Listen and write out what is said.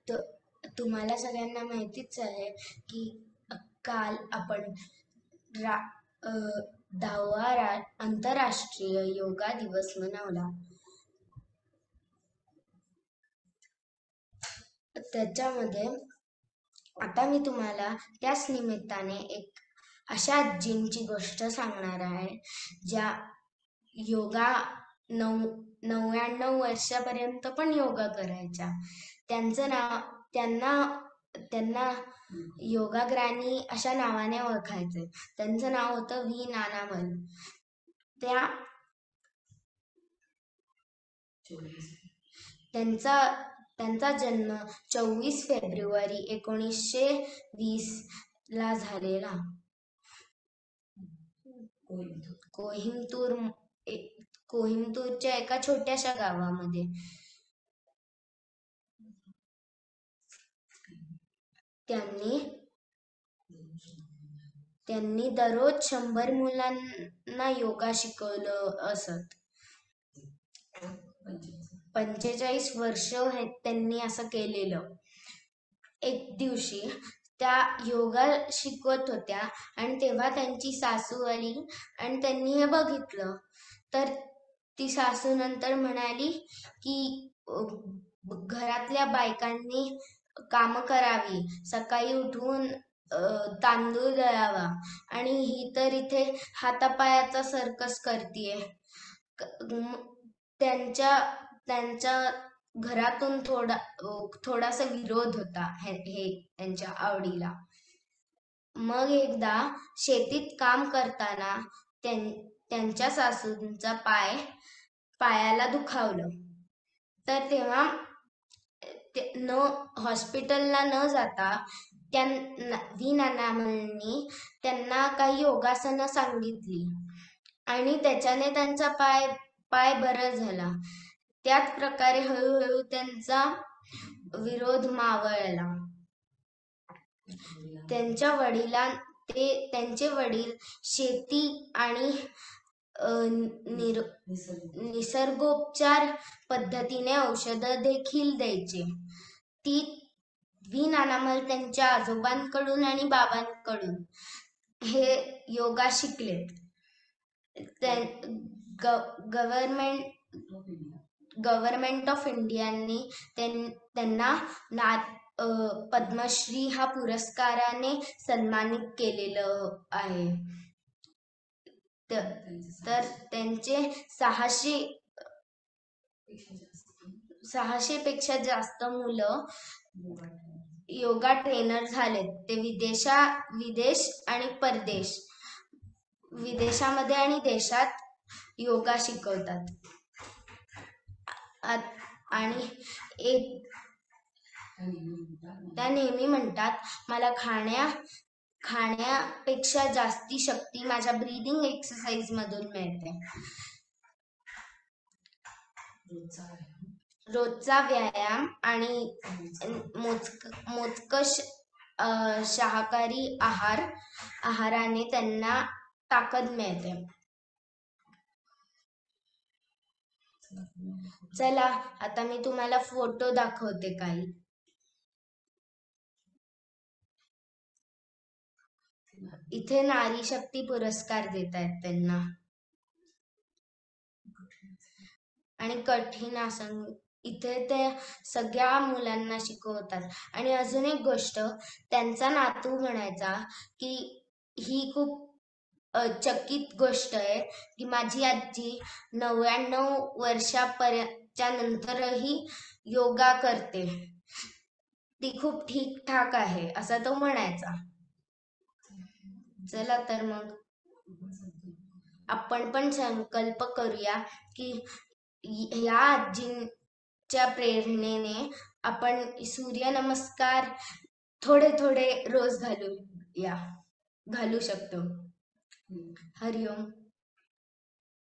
तुम्हाला सगळ्यांना माहितीच आहे की काल आपण 10वा आंतरराष्ट्रीय योगा दिवस मनवला. त्याच्यामध्ये आता मी तुम्हाला त्याच निमित्ताने एक अशा आजींची गोष्ट सांगणार आहे ज्या योगा 99 वर्षापर्यंत पण योगा करायच्या. त्यांना योगाग्रानी अशा नावाने ओळखायचे. त्यांचं नाव होतं व्ही नानामल. त्यांचा जन्म 24 फेब्रुवारी 1920 ला झालेला. कोहिमतूरच्या एका छोट्याशा गावामध्ये. त्यांनी दररोज 100 मुलांना योगा शिकवलं असत. 45 वर्ष त्यांनी असं केलेलं. एक दिवशी त्या योगा शिकवत होत्या आणि तेव्हा त्यांची सासू आली आणि त्यांनी हे बघितलं. तर ती सासू नंतर म्हणाली की घरातल्या बायकांनी काम करावी, सकाळी उठून तांदूळ दळावा, आणि ही तर इथे हातापायाचा सर्कस करतीये. त्यांच्या घरातून थोडासा विरोध होता त्यांच्या आवडीला. मग एकदा शेतीत काम करताना त्यांच्या सासूंचा पायाला दुखावलं. तर तेव्हा हॉस्पिटलला न जाता व्ही नानामलनी त्यांना काही योगासनं सांगितली आणि त्याच्याने त्यांचा पाय बरा झाला. त्याच प्रकारे हळूहळू त्यांचा विरोध मावळला. त्यांचे वडील शेती आणि निसर्गोपचार पद्धतीने औषधं देखील द्यायचे. ती व्ही नानामल त्यांच्या आजोबांकडून आणि बाबांकडून हे योगा शिकले. गव्हर्नमेंट ऑफ इंडियाने त्यांना पद्मश्री हा पुरस्काराने सन्मानित केलेलं आहे. तर त्यांचे 600 पेक्षा जास्त मुलं योगा ट्रेनर झालेत. ते विदेश आणि परदेश, विदेशामध्ये आणि देशात योगा शिकवतात. आणि त्या नेहमी म्हणतात, मला खाण्यापेक्षा जास्ती शक्ती माझ्या ब्रीदिंग एक्सरसाइज मधून मिळते. रोजचा व्यायाम आणि मोजकं शाकाहारी आहाराने त्यांना ताकद मिळते. चला आता मी तुम्हाला फोटो दाखवते काही. इथे नारी शक्ती पुरस्कार देत आहेत त्यांना. आणि कठीण आसन इथे ते सगळ्या मुलांना शिकवतात. आणि अजून एक गोष्ट, त्यांचा नातू म्हणायचा की ही खूप चकित गोष्ट आहे की माझी आजी 99 वर्षापर्यंतच्या नंतरही योगा करते, ती खूप ठीकठाक आहे असं तो म्हणायचा. चला तर मग आपण पण संकल्प करूया की या आजींच्या प्रेरणेने आपण सूर्यनमस्कार थोडे रोज घालू शकतो. हरिओम.